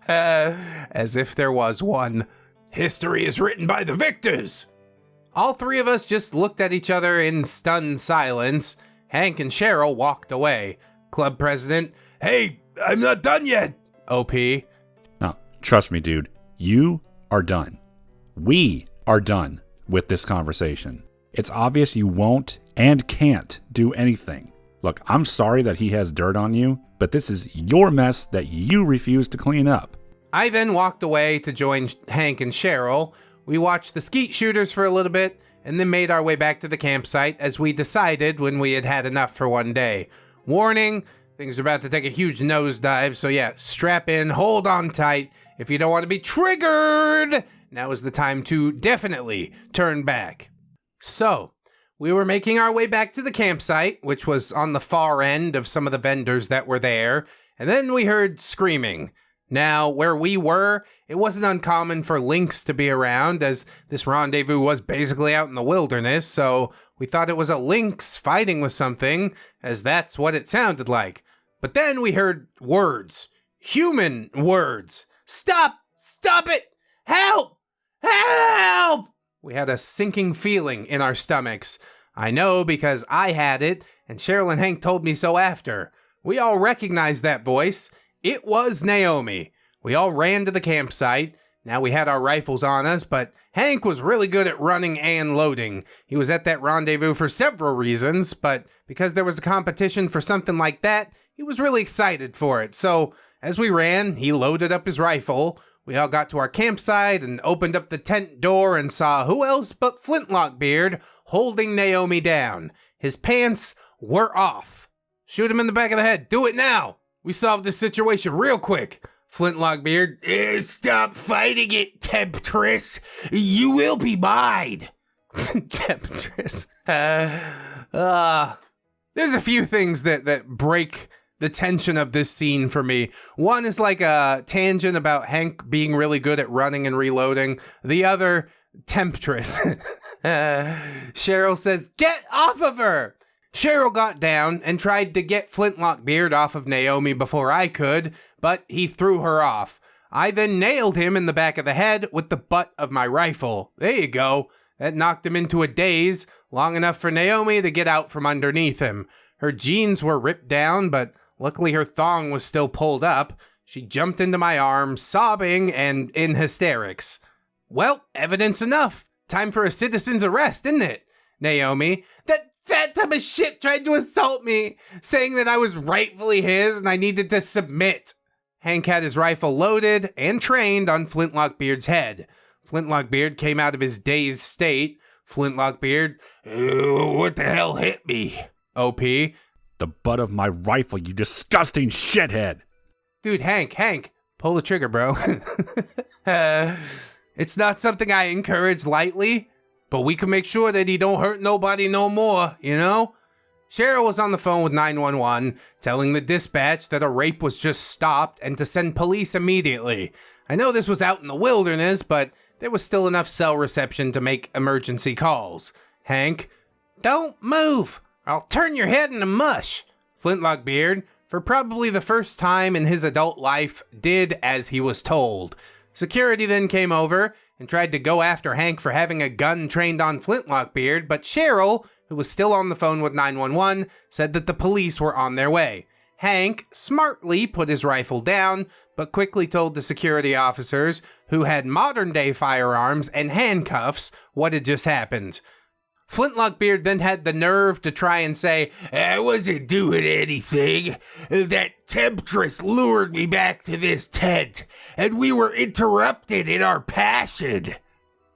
As if there was one. History is written by the victors. All three of us just looked at each other in stunned silence. Hank and Cheryl walked away. Club president, Hey, I'm not done yet. OP. No, trust me, dude. You are done. We are done with this conversation. It's obvious you won't and can't do anything. Look, I'm sorry that he has dirt on you, but this is your mess that you refuse to clean up. I then walked away to join Hank and Cheryl. We watched the skeet shooters for a little bit and then made our way back to the campsite as we decided when we had had enough for one day. Warning, things are about to take a huge nosedive, so yeah, strap in, hold on tight. If you don't want to be triggered, now is the time to definitely turn back. So, we were making our way back to the campsite, which was on the far end of some of the vendors that were there, and then we heard screaming. Now, where we were, it wasn't uncommon for lynx to be around, as this rendezvous was basically out in the wilderness, so we thought it was a lynx fighting with something, as that's what it sounded like. But then we heard words. Human words. Stop! Stop it! Help! Help! We had a sinking feeling in our stomachs. I know because I had it, and Cheryl and Hank told me so after. We all recognized that voice. It was Naomi. We all ran to the campsite. Now we had our rifles on us, but Hank was really good at running and loading. He was at that rendezvous for several reasons, but because there was a competition for something like that, he was really excited for it. So as we ran, he loaded up his rifle. We all got to our campsite and opened up the tent door and saw who else but Flintlockbeard holding Naomi down. His pants were off. Shoot him in the back of the head. Do it now. We solved this situation real quick. Flintlockbeard. Stop fighting it, Temptress. You will be mine. Temptress. There's a few things that break the tension of this scene for me. One is like a tangent about Hank being really good at running and reloading. The other, Temptress. Cheryl says, get off of her! Cheryl got down and tried to get Flintlockbeard off of Naomi before I could, but he threw her off. I then nailed him in the back of the head with the butt of my rifle. There you go. That knocked him into a daze, long enough for Naomi to get out from underneath him. Her jeans were ripped down, but luckily her thong was still pulled up. She jumped into my arms, sobbing and in hysterics. Well, evidence enough. Time for a citizen's arrest, isn't it? Naomi, that fat tub of shit tried to assault me, saying that I was rightfully his and I needed to submit. Hank had his rifle loaded and trained on Flintlockbeard's head. Flintlockbeard came out of his dazed state. Flintlockbeard, what the hell hit me? OP, The butt of my rifle, you disgusting shithead. dude, Hank, pull the trigger, bro. It's not something I encourage lightly, but we can make sure that he don't hurt nobody no more, you know? Cheryl was on the phone with 911, telling the dispatch that a rape was just stopped and to send police immediately. I know this was out in the wilderness, but there was still enough cell reception to make emergency calls. Hank, don't move. I'll turn your head into mush. Flintlockbeard, for probably the first time in his adult life, did as he was told. Security then came over and tried to go after Hank for having a gun trained on Flintlockbeard, but Cheryl, who was still on the phone with 911, said that the police were on their way. Hank smartly put his rifle down, but quickly told the security officers, who had modern-day firearms and handcuffs, what had just happened. Flintlockbeard then had the nerve to try and say, I wasn't doing anything. That temptress lured me back to this tent, and we were interrupted in our passion.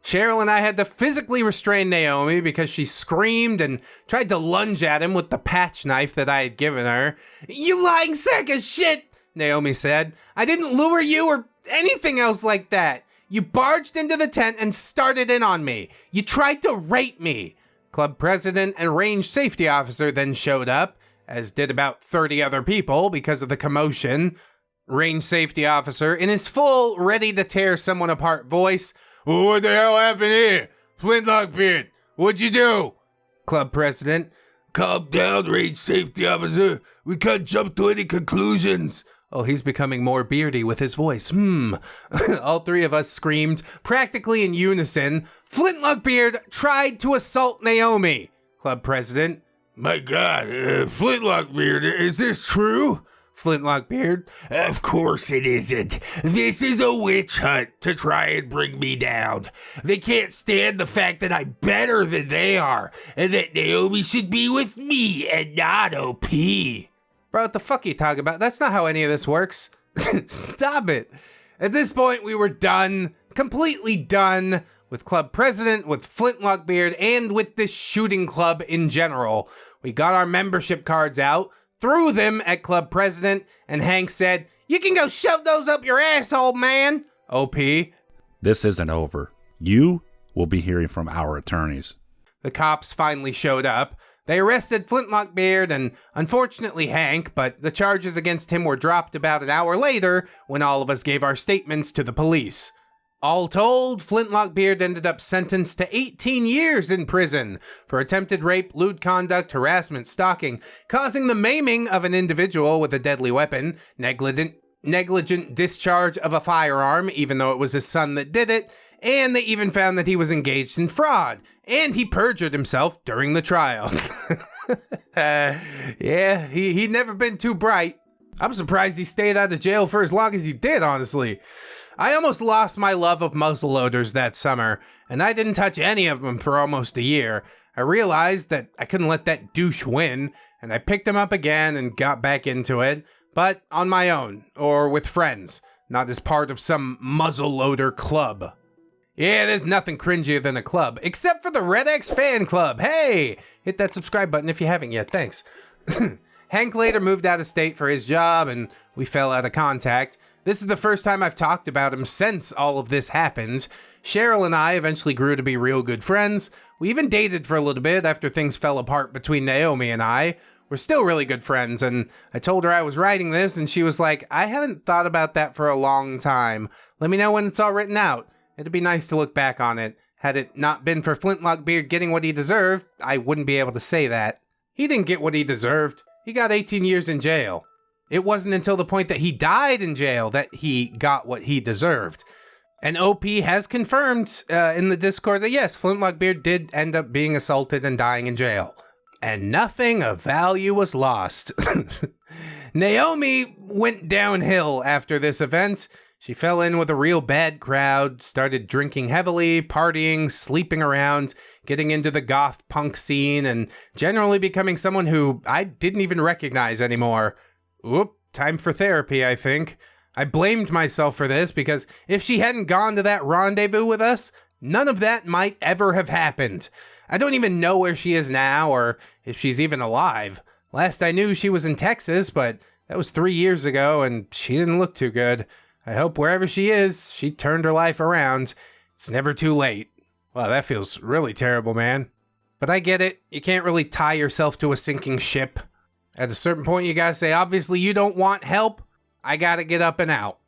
Cheryl and I had to physically restrain Naomi because she screamed and tried to lunge at him with the patch knife that I had given her. You lying sack of shit, Naomi said. I didn't lure you or anything else like that. You barged into the tent and started in on me. You tried to rape me. Club president and range safety officer then showed up, as did about 30 other people because of the commotion. Range safety officer, in his full, ready to tear someone apart voice, what the hell happened here? Flintlockbeard, what'd you do? Club president, calm down, range safety officer. We can't jump to any conclusions. Oh, he's becoming more beardy with his voice. All three of us screamed, practically in unison, Flintlockbeard tried to assault Naomi. Club president, my God, Flintlockbeard, is this true? Flintlockbeard, of course it isn't. This is a witch hunt to try and bring me down. They can't stand the fact that I'm better than they are, and that Naomi should be with me and not OP. Bro, what the fuck are you talking about? That's not how any of this works. Stop it. At this point, we were done, completely done with club president, with Flintlockbeard, and with this shooting club in general. We got our membership cards out, threw them at club president, and Hank said, you can go shove those up your asshole, man. OP. This isn't over. You will be hearing from our attorneys. The cops finally showed up. They arrested Flintlockbeard and, unfortunately, Hank, but the charges against him were dropped about an hour later when all of us gave our statements to the police. All told, Flintlockbeard ended up sentenced to 18 years in prison for attempted rape, lewd conduct, harassment, stalking, causing the maiming of an individual with a deadly weapon, negligent discharge of a firearm, even though it was his son that did it, and they even found that he was engaged in fraud, and he perjured himself during the trial. Yeah, he'd never been too bright. I'm surprised he stayed out of jail for as long as he did, honestly. I almost lost my love of muzzleloaders that summer, and I didn't touch any of them for almost a year. I realized that I couldn't let that douche win, and I picked him up again and got back into it, but on my own, or with friends, not as part of some muzzleloader club. Yeah, there's nothing cringier than a club, except for the ReddX fan club. Hey, hit that subscribe button if you haven't yet, thanks. Hank later moved out of state for his job, and we fell out of contact. This is the first time I've talked about him since all of this happened. Cheryl and I eventually grew to be real good friends. We even dated for a little bit after things fell apart between Naomi and I. We're still really good friends, and I told her I was writing this, and she was like, I haven't thought about that for a long time. Let me know when it's all written out. It'd be nice to look back on it. Had it not been for Flintlockbeard getting what he deserved, I wouldn't be able to say that. He didn't get what he deserved. He got 18 years in jail. It wasn't until the point that he died in jail that he got what he deserved. And OP has confirmed in the Discord that yes, Flintlockbeard did end up being assaulted and dying in jail. And nothing of value was lost. Naomi went downhill after this event. She fell in with a real bad crowd, started drinking heavily, partying, sleeping around, getting into the goth punk scene, and generally becoming someone who I didn't even recognize anymore. Oop, time for therapy, I think. I blamed myself for this because if she hadn't gone to that rendezvous with us, none of that might ever have happened. I don't even know where she is now or if she's even alive. Last I knew, she was in Texas, but that was 3 years ago and she didn't look too good. I hope wherever she is, she turned her life around. It's never too late. Wow, that feels really terrible, man. But I get it. You can't really tie yourself to a sinking ship. At a certain point, you gotta say, obviously you don't want help. I gotta get up and out.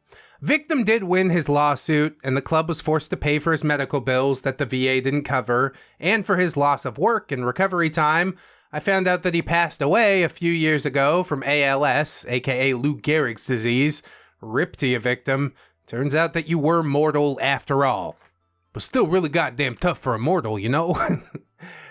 Victim did win his lawsuit, and the club was forced to pay for his medical bills that the VA didn't cover, and for his loss of work and recovery time. I found out that he passed away a few years ago from ALS, aka Lou Gehrig's disease. Rip to you, victim. Turns out that you were mortal after all. But still really goddamn tough for a mortal, you know?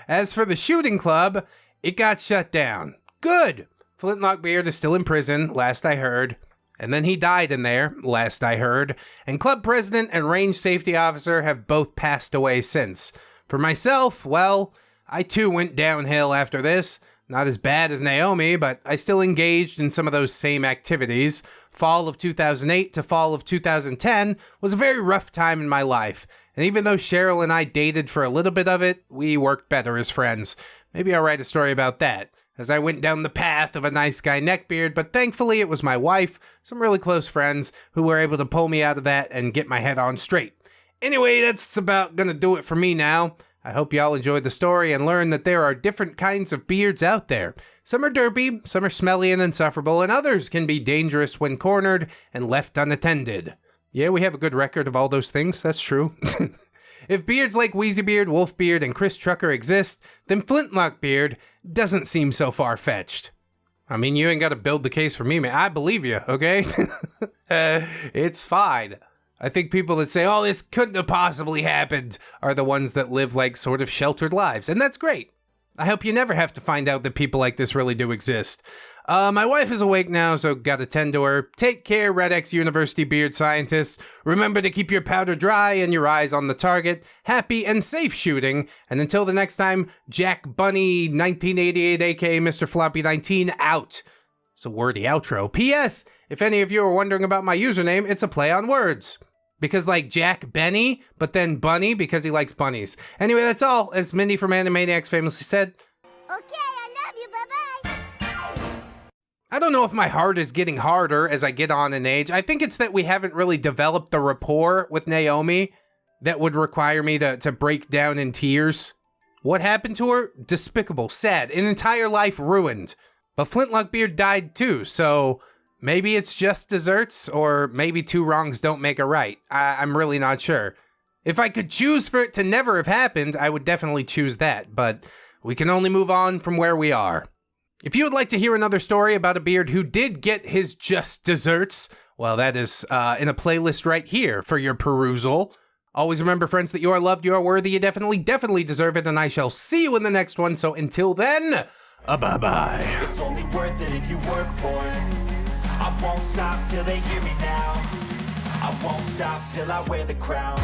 As for the shooting club, it got shut down. Good. Flintlockbeard is still in prison, last I heard. And then he died in there, last I heard. And club president and range safety officer have both passed away since. For myself, well, I too went downhill after this. Not as bad as Naomi, but I still engaged in some of those same activities. Fall of 2008 to fall of 2010 was a very rough time in my life. And even though Cheryl and I dated for a little bit of it, we worked better as friends. Maybe I'll write a story about that, as I went down the path of a nice guy neckbeard, but thankfully it was my wife, some really close friends, who were able to pull me out of that and get my head on straight. Anyway, that's about gonna do it for me now. I hope y'all enjoyed the story and learned that there are different kinds of beards out there. Some are derpy, some are smelly and insufferable, and others can be dangerous when cornered and left unattended. Yeah, we have a good record of all those things, that's true. If beards like Wheezybeard, Wolfbeard, and Chris Trucker exist, then Flintlockbeard doesn't seem so far-fetched. I mean, you ain't gotta build the case for me, man. I believe you, okay? It's fine. I think people that say, oh, this couldn't have possibly happened, are the ones that live like sort of sheltered lives, and that's great. I hope you never have to find out that people like this really do exist. My wife is awake now, so gotta tend to her. Take care, ReddX University beard scientists. Remember to keep your powder dry and your eyes on the target. Happy and safe shooting. And until the next time, Jack Bunny 1988, aka Mr. Floppy 19, out. It's a wordy outro. P.S. If any of you are wondering about my username, it's a play on words. Because like Jack Benny, but then Bunny because he likes bunnies. Anyway, that's all. As Mindy from Animaniacs famously said, Okay, I love you. Bye-bye. I don't know if my heart is getting harder as I get on in age. I think it's that we haven't really developed the rapport with Naomi that would require me to break down in tears. What happened to her? Despicable, sad, an entire life ruined. But Flintlockbeard died too, so maybe it's just desserts, or maybe two wrongs don't make a right. I'm really not sure. If I could choose for it to never have happened, I would definitely choose that, but we can only move on from where we are. If you would like to hear another story about a beard who did get his just desserts, well, that is in a playlist right here for your perusal. Always remember, friends, that you are loved, you are worthy, you definitely deserve it, and I shall see you in the next one. So until then, bye-bye. It's only worth it if you work for it. I won't stop till they hear me now. I won't stop till I wear the crown.